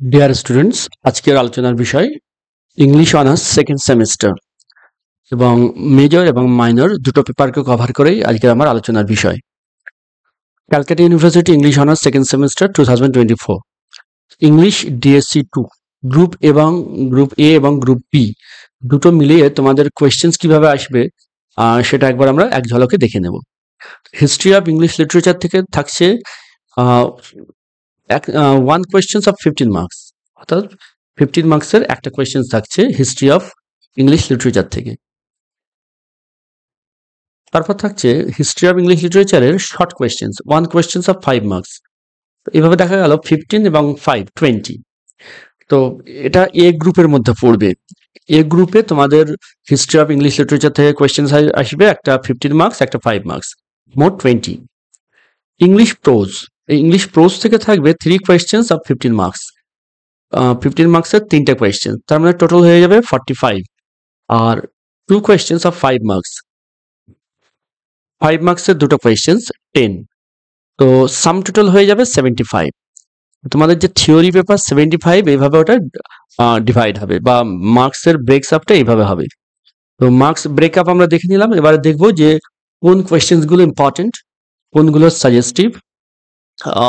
Dear students, আজকের আলোচনার বিষয় ইংলিশ অনার্স সেকেন্ড সেমিস্টার এবং মেজর এবং মাইনর দুটো পেপারকে কভার করেই আজকের আমার আলোচনার বিষয়। Calcutta university English honours second semester 2024 English DSC 2 group এবং গ্রুপ এ এবং গ্রুপ বি দুটো মিলিয়ে তোমাদের কোয়েশ্চেন্স কিভাবে আসবে সেটা একবার আমরা এক ঝলকে দেখে নেব। হিস্ট্রি অফ ইংলিশ লিটারেচার থেকে থাকছে ওয়ান কোয়েশ্চেন্স অফ 15 মার্কস, অর্থাৎ 15 মার্কসের একটা কোয়েশ্চেন্স থাকছে হিস্ট্রি অফ ইংলিশ লিটারেচার থেকে। তারপর থাকছে হিস্ট্রি অফ ইংলিশ লিটারেচারের short questions, one questions of 5 marks. এইভাবে দেখা গেল 15 এবং 5 20। তো এটা এ গ্রুপের মধ্যে পড়বে। এ গ্রুপে তোমাদের হিস্ট্রি অফ ইংলিশ লিটারেচার থেকে কোয়েশ্চেন আসবে একটা 15 মার্কস, একটা 5 মার্কস, মোট 20। ইংলিশ প্রোজ, এই ইংলিশ প্রোজ থেকে থাকবে 3 কোয়েশ্চেন্স অফ 15 মার্কস। 15 মার্কসের 3টে কোয়েশ্চেন, তার মানে টোটাল হয়ে যাবে 45। আর 2 কোয়েশ্চেন্স অফ 5 মার্কস, 5 মার্কসের দুটো কোয়েশ্চেন্স 10। তো সাম টোটাল হয়ে যাবে 75। তোমাদের যে থিওরি পেপার 75, এইভাবে ওটা ডিভাইড হবে বা মার্কসের ব্রেকস আপটা এইভাবে হবে। তো মার্কস ব্রেকআপ আমরা দেখে নিলাম। এবারে দেখবো যে কোন কোয়েশ্চেন্সগুলো ইম্পর্টেন্ট, কোনগুলো সাজেস্টিভ,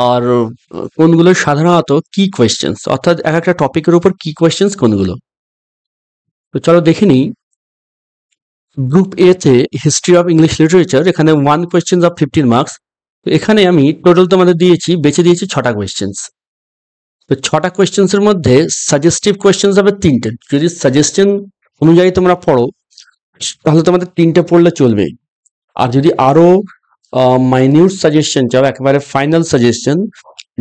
আর কোনগুলো সাধারণত কি কোয়েশ্চেন্স, অর্থাৎ এক একটা টপিকের উপর কি কোয়েশ্চেন্স কোনগুলো। তো চলো দেখে নিই। গ্রুপ এ তে হিস্ট্রি অফ ইংলিশ লিটারেচার, এখানে 1 কোয়েশ্চেন অফ 15 মার্কস। তো এখানে আমি টোটাল তোমাদের বেছে দিয়েছি 6টা কোয়েশ্চেন্স। তো 6টা কোয়েশ্চেন্স এর মধ্যে সাজেস্টিভ কোয়েশ্চেন্স হবে 3টে। যদি সাজেশন অনুযায়ী তোমরা পড়ো তাহলে তোমাদের 3টে পড়লে চলবে। আর যদি আরো মাইনিউট সাজেশন চাও, একেবারে ফাইনাল সাজেশন,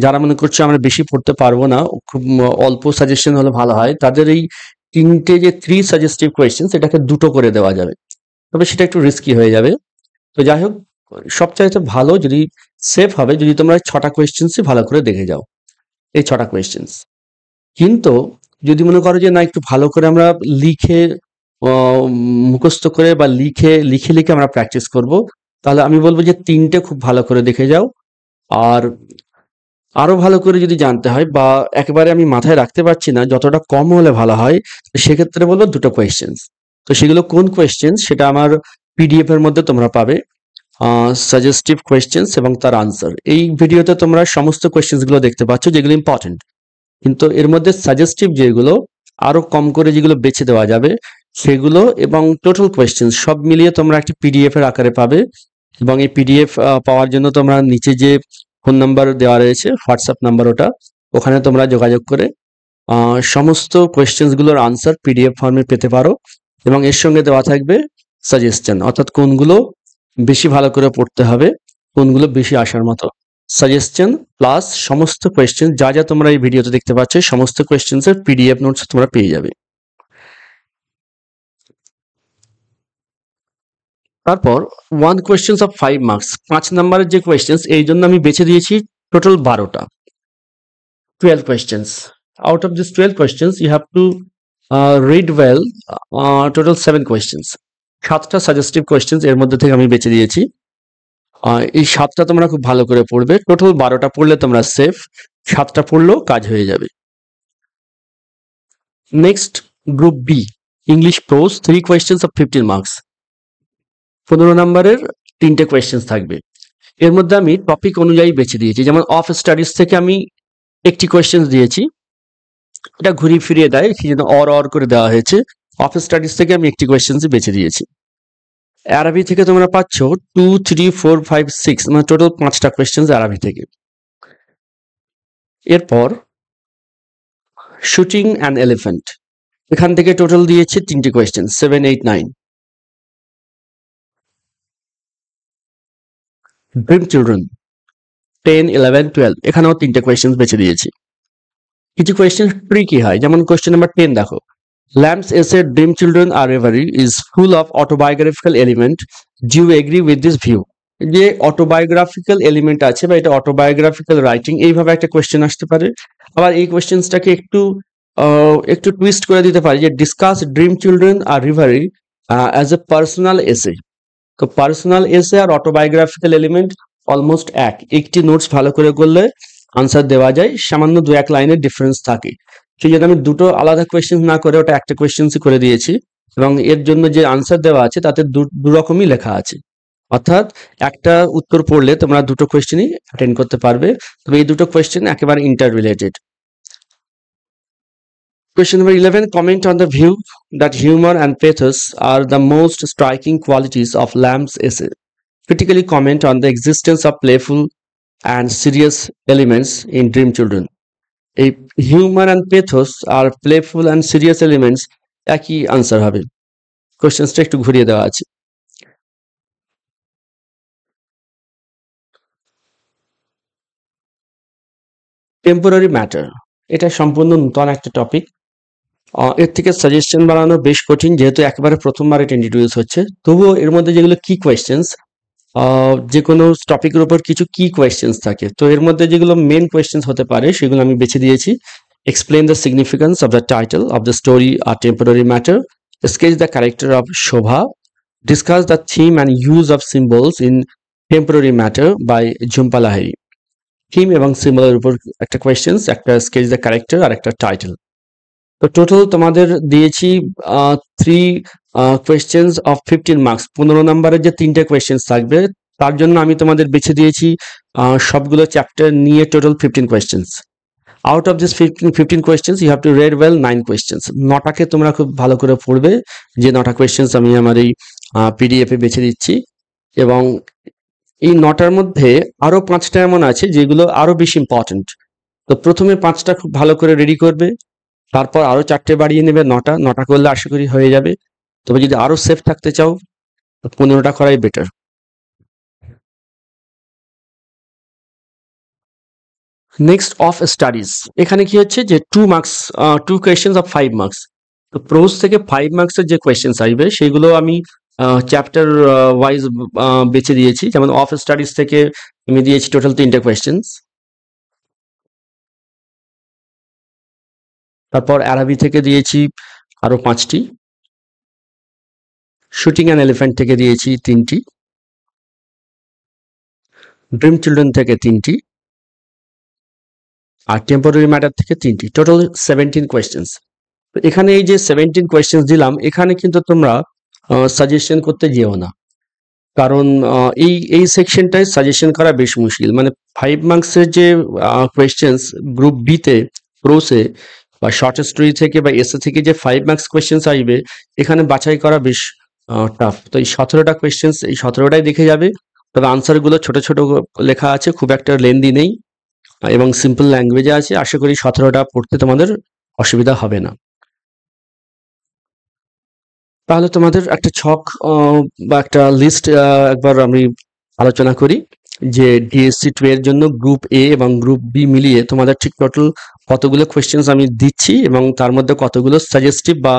যারা মনে করছে আমরা বেশি পড়তে পারবো না, খুব অল্প সাজেশন হলে ভালো হয়, তাদের এই 3টে যে 3 সাজেস্টিভ কোয়েশ্চেন এটাকে 2টো করে দেওয়া যাবে, তবে সেটা একটু রিস্কি হয়ে যাবে। তো যাই হোক, সবচাইতে ভালো যদি সেফ হবে যদি তোমরা 6টা কোয়েশ্চেন্সই ভালো করে দেখে যাও, এই 6টা কোয়েশ্চেন্স। কিন্তু যদি মনে করো যে না, একটু ভালো করে আমরা লিখে মুখস্থ করে বা লিখে লিখে লিখে আমরা প্র্যাকটিস করব, তাহলে আমি বলবো যে 3টে খুব ভালো করে দেখে যাও। আর আরো ভালো করে যদি জানতে হয় বা একেবারে আমি মাথায় রাখতে পারছি না, যতটা কম হলে ভালো হয়, সেক্ষেত্রে বলবো 2টো কোয়েশ্চেন্স। তো সেগুলো কোন কোয়েশ্চেন্স সেটা আমার পিডিএফ এর মধ্যে তোমরা পাবে, সাজেস্টিভ কোয়েশ্চেন্স এবং তার আনসার। এই ভিডিওতে তোমরা সমস্ত কোয়েশ্চেন্স গুলো দেখতে পাচ্ছ যেগুলো ইম্পর্টেন্ট, কিন্তু এর মধ্যে সাজেস্টিভ যেগুলো আরো কম করে যেগুলো বেছে দেওয়া যাবে সেগুলো এবং টোটাল কোয়েশ্চেন্স সব মিলিয়ে তোমরা একটি পিডিএফ এর আকারে পাবে। এবং এই পিডিএফ পাওয়ার জন্য তোমরা নিচে যে ফোন নাম্বার দেওয়া রয়েছে, হোয়াটসঅ্যাপ নাম্বার, ওখানে তোমরা যোগাযোগ করে সমস্ত কোয়েশ্চেন্স গুলোর আনসার পিডিএফ ফর্মে পেতে পারো। এবং এর সঙ্গে দেওয়া থাকবে সাজেশন, অর্থাৎ কোনগুলো বেশি ভালো করে পড়তে হবে, কোনগুলো বেশি আসার মতো। সাজেশন প্লাস সমস্ত কোয়েশ্চেন যা যা তোমরা এই ভিডিওতে দেখতে পাচ্ছ, সমস্ত কোয়েশ্চেন্স এর পিডিএফ নোটস তোমরা পেয়ে যাবে। তারপর 1 কোয়েশ্চেন্স অফ 5 মার্কস, 5 নাম্বারের যে কোয়েশ্চেন্স, এই জন্য আমি বেছে দিয়েছি total 12টা, 12 questions. Out of these 12 questions, you have to read well. Total 7 questions. 7টা সাজেস্টিভ কোয়েশ্চেন্স এর মধ্যে থেকে আমি বেছে দিয়েছি। এই 7টা তোমরা খুব ভালো করে পড়বে। টোটাল 12টা পড়লে তোমরা সেফ, 7টা পড়লেও কাজ হয়ে যাবে। Next, group B, English prose, 3 questions of 15 marks. 15 নম্বরের 3টে কোয়েশ্চেন্স থাকবে। এর মধ্যে আমি টপিক অনুযায়ী বেছে দিয়েছি, যেমন অফ স্টাডিজ থেকে আমি একটি কোয়েশ্চেন্স দিয়েছি, এটা ঘুরিয়ে ফিরিয়ে দেয় সেই জন্য অর করে দেওয়া হয়েছে। অফ স্টাডিজ থেকে আমি একটি কোয়েশ্চেন্স বেছে দিয়েছি। আরবি থেকে তোমরা পাচ্ছ 2, 3, 4, 5, 6, মানে টোটাল 5টা কোয়েশ্চেন্স আরবি থেকে। এরপর শুটিং অ্যান এলিফ্যান্ট, এখান থেকে টোটাল দিয়েছে 3টে কোয়েশ্চেন, 7, 8, 9। ড্রিম চিলড্রেন 10, 11, 12, এখানেও 3টে কোয়েশ্চেন বেছে দিয়েছি। কিছু কোয়েশ্চেন ট্রিকি হয়, যেমন কোয়েশ্চেন নাম্বার 10 দেখো, Lamb's essay Dream Children Are Reverie is full of autobiographical element. Do you agree with this view? যে অটোবায়োগ্রাফিক্যাল এলিমেন্ট আছে বা এটা অটোবায়োগ্রাফিক্যাল রাইটিং, এইভাবে একটা কোয়েশ্চেন আসতে পারে। আবার এই কোয়েশ্চেন্সটাকে একটু টুইস্ট করে দিতে পারি যে ডিসকাস ড্রিম চিলড্রেন আর reverie as a personal essay. তো পার্সোনাল এসে আর অটোবায়োগ্রাফিক্যাল এলিমেন্ট অলমোস্ট একটি নোটস ভালো করে করলে আনসার দেওয়া যায়, সামান্য 2-1 লাইনের ডিফারেন্স থাকে। সেই জন্য আমি দুটো আলাদা কোয়েশ্চেন না করে ওটা একটা কোয়েশ্চেন্সই করে দিয়েছি, এবং এর জন্য যে আনসার দেওয়া আছে তাতে দু রকমই লেখা আছে। অর্থাৎ একটা উত্তর পড়লে তোমরা দুটো কোয়েশ্চেনই অ্যাটেন্ড করতে পারবে, তবে এই দুটো কোয়েশ্চেন একেবারে inter related. Question number 11. Comment on the view that humor and pathos are the most striking qualities of Lamb's essay. Critically comment on the existence of playful and serious elements in Dream Children. এই humour and pathos আর playful and serious elements একই answer হবে। কোয়েশ্চেন্সটা একটু ঘুরিয়ে দেওয়া আছে। Temporary matter, এটা সম্পূর্ণ নতুন একটা টপিক। এর থেকে সাজেশন বানানো বেশ কঠিন, যেহেতু একেবারে প্রথমবার এটা ইন্ট্রোডিউস হচ্ছে। তবুও এর মধ্যে যেগুলো কি কোয়েশ্চেন্স, যে কোনো টপিকের উপর কিছু কি কোয়েশ্চেন্স থাকে, তো এর মধ্যে যেগুলো মেন কোয়েশ্চেন্স হতে পারে সেগুলো আমি বেছে দিয়েছি। Explain the significance of the title of the story আর temporary matter, sketch the character of Shobha, discuss the theme and use of symbols in temporary matter by Jhumpa Lahiri. Theme এবং সিম্বলের উপর একটা কোয়েশ্চেন্স, একটা স্কেচ দ্য ক্যারেক্টার আর একটা title. তো total তোমাদের দিয়েছি 3 কোয়েশ্চেন্স অফ 15 মার্কস। 15 নম্বরের যে 3টে কোয়েশ্চেন্স থাকবে তার জন্য আমি তোমাদের বেছে দিয়েছি সবগুলো চ্যাপ্টার নিয়ে total 15 questions. Out of this 15 questions you have to read well 9 questions. 9টাকে তোমরা খুব ভালো করে পড়বে, যে 9টা কোয়েশ্চেন্স আমি আমার এই পিডিএফে বেছে দিচ্ছি। এবং এই 9টার মধ্যে আরো 5টা এমন আছে যেগুলো আরো বেশি ইম্পর্টেন্ট। তো প্রথমে 5টা খুব ভালো করে রেডি করবে, তারপর আরো 4টে বাড়িয়ে নেবে, 9টা করলে আশা করি হয়ে যাবে। তবে যদি আরো সেফ থাকতে চাও 15টা করাই বেটার। নেক্সট অফ স্টাডিজ, এখানে কি হচ্ছে যে 2 মার্কস, 2 কোয়েশ্চেন্স অফ 5 মার্কস। তো প্রোজ থেকে 5 মার্কসের যে কোয়েশ্চেন্স আসবে সেগুলো আমি চ্যাপ্টার ওয়াইজ বেছে দিয়েছি। যেমন অফ স্টাডিজ থেকে আমি দিয়েছি টোটাল 3টে কোয়েশ্চেন্স। তারপর অ্যারাবি থেকে দিয়েছি আরো 5টি, শুটিং অ্যান এলিফ্যান্ট থেকে দিয়েছি 3টি, ড্রিম চিলড্রেন থেকে 3টি, আর টেম্পোরারি ম্যাটার থেকে 3টি, টোটাল 17 কোয়েশ্চেন্স। এখানে এই যে 17 কোয়েশ্চেন্স দিলাম, এখানে কিন্তু তোমরা সাজেশন করতে যেও না, কারণ এই সেকশনটায় সাজেশন করা বেশ মুশকিল। মানে 5 মার্কসের যে কোয়েশ্চেন্স গ্রুপ বি তে প্রোসে বা শর্ট স্টোরি থেকে বা এসে থেকে যে 5 মার্কস কোয়েশ্চেন্স আসবে, এখানে বাছাই করা বেশ টাফ। তো এই 17টা কোয়েশ্চেন্স, এই 17টাই দেখে যাবে। তবে আনসারগুলো ছোট ছোট লেখা আছে, খুব একটা লেন্দি নেই এবং সিম্পল ল্যাঙ্গুয়েজে আছে। আশা করি 17টা পড়তে তোমাদের অসুবিধা হবে না। তাহলে তোমাদের একটা ছক বা একটা লিস্ট একবার আমি আলোচনা করি, যে ডিএসসি 2 এর জন্য গ্রুপ এ এবং গ্রুপ বি মিলিয়ে তোমাদের ঠিক টোটাল কতগুলো কোয়েশ্চেন্স আমি দিচ্ছি, এবং তার মধ্যে কতগুলো সাজেস্টিভ বা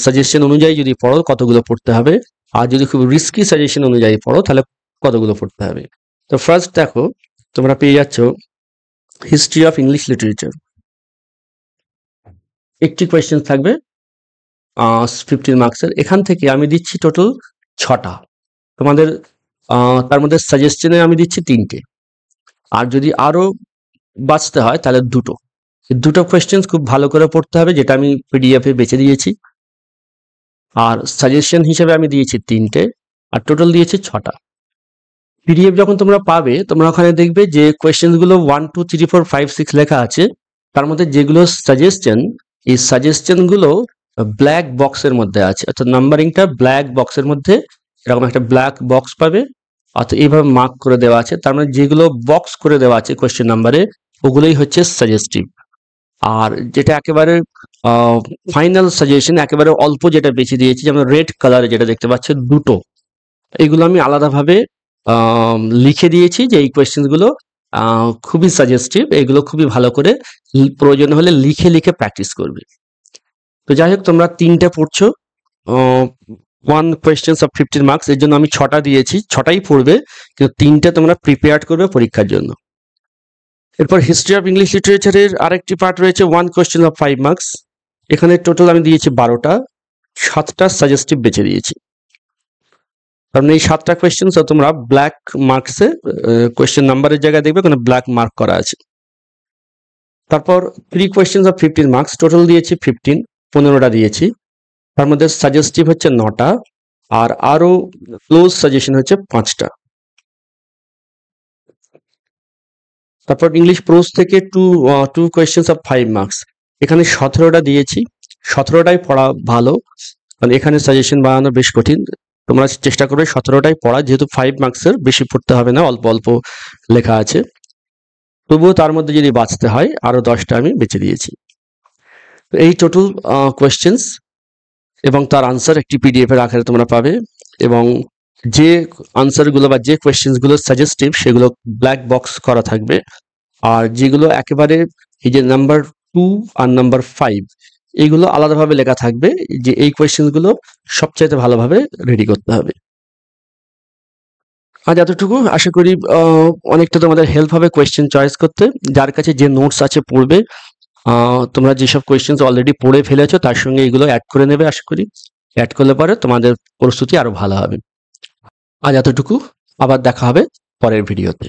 সাজেশন অনুযায়ী যদি পড়ো কতগুলো পড়তে হবে, আর যদি খুব রিস্কি সাজেশন অনুযায়ী পড়ো তাহলে কতগুলো পড়তে হবে। তো ফার্স্ট দেখো, তোমরা পেয়ে যাচ্ছ হিস্ট্রি অফ ইংলিশ লিটারেচার। একটি কোয়েশ্চেন থাকবে 15 মার্কসের। এখান থেকে আমি দিচ্ছি টোটাল 6টা, তোমাদের তার মধ্যে সাজেশনে আমি দিচ্ছি 3টে, আর যদি আরো বাঁচতে হয় তাহলে দুটো কোয়েশ্চেন্স খুব ভালো করে পড়তে হবে, যেটা আমি পিডিএফে বেছে দিয়েছি। আর সাজেশন হিসেবে আমি দিয়েছি 3টে, আর টোটাল দিয়েছি 6টা। পিডিএফ যখন তোমরা পাবে, তোমরা ওখানে দেখবে যে কোয়েশ্চেন্স গুলো 1 2 3 4 5 6 লেখা আছে, তার মধ্যে যেগুলো সাজেশন, এই সাজেশন গুলো ব্ল্যাক বক্সের মধ্যে আছে, অর্থাৎ নাম্বারিংটা ব্ল্যাক বক্সের মধ্যে, এরকম একটা ব্ল্যাক বক্স পাবে, অর্থাৎ এইভাবে মার্ক করে দেওয়া আছে। তার মানে যেগুলো বক্স করে দেওয়া আছে কোয়েশ্চেন নাম্বারে, ওগুলোই হচ্ছে সাজেস্টিভ। আর যেটা একেবারে ফাইনাল সাজেশন, একেবারে অল্প যেটা বেছে দিয়েছি, যেমন রেড কালারে যেটা দেখতে পাচ্ছ 2টো, এইগুলো আমি আলাদাভাবে লিখে দিয়েছি যে এই কোয়েশ্চেনগুলো খুবই সাজেস্টিভ, এগুলো খুবই ভালো করে প্রয়োজন হলে লিখে লিখে প্র্যাকটিস করবে। তো যাই হোক, তোমরা 3টে পড়ছো, 1 কোয়েশ্চেন্স অফ 15 মার্কস, এর জন্য আমি 6টা দিয়েছি, 6টাই পড়বে, কিন্তু 3টে তোমরা প্রিপেয়ার করবে পরীক্ষার জন্য। এরপর হিস্ট্রি অফ ইংলিশ লিটারেচারের আরেকটি পার্ট রয়েছে 1 কোয়েশ্চেন অফ 5 মার্কস। এখানে টোটাল আমি দিয়েছি 12টা, 7টা সাজেস্টিভ বেছে দিয়েছি। কারণ এই 7টা কোয়েশ্চেন তোমরা ব্ল্যাক মার্কসে কোয়েশ্চেন নাম্বারের জায়গায় দেখবে কোনো ব্ল্যাক মার্ক করা আছে। তারপর 3 কোয়েশ্চেন্স অফ 15 মার্কস, টোটাল দিয়েছি 15টা দিয়েছি। তার মধ্যে সাজেস্টিভ হচ্ছে 9টা, আর আরো ক্লোজ সাজেশন হচ্ছে 5টা। তারপর ইংলিশ প্রোজ থেকে টু কোয়েশ্চেন্স অফ 5 মার্কস, এখানে 17টা দিয়েছি। 17টাই পড়া ভালো, কারণ এখানে সাজেশন বানানো বেশ কঠিন। তোমরা চেষ্টা করবে 17টাই পড়া, যেহেতু 5 মার্কসের, বেশি পড়তে হবে না, অল্প অল্প লেখা আছে। তবুও তার মধ্যে যদি বাঁচতে হয় আরো 10টা আমি বেছে দিয়েছি। এই টোটাল কোয়েশ্চেন্স এবং তার আনসার একটি পিডিএফ এর আকারে তোমরা পাবে, এবং যে আনসারগুলো বা যে কোয়েশ্চেন্সগুলো সাজেস্টিভ সেগুলো ব্ল্যাক বক্স করা থাকবে, আর যেগুলো একেবারে এই যে নাম্বার 2 আর নাম্বার 5 এইগুলো আলাদাভাবে লেখা থাকবে, যে এই কোয়েশ্চেন্সগুলো সবচাইতে ভালোভাবে রেডি করতে হবে। আজ এতটুকু, আশা করি অনেকটা তোমাদের হেল্প হবে কোয়েশ্চেন চয়েস করতে। যার কাছে যে নোটস আছে পড়বে, তোমরা যেসব কোয়েশ্চেন্স অলরেডি পড়ে ফেলেছো তার সঙ্গে এগুলো অ্যাড করে নেবে, আশা করি অ্যাড করলে পরে তোমাদের প্রস্তুতি আরো ভালো হবে। আজ এতটুকু, আবার দেখা হবে পরের ভিডিওতে।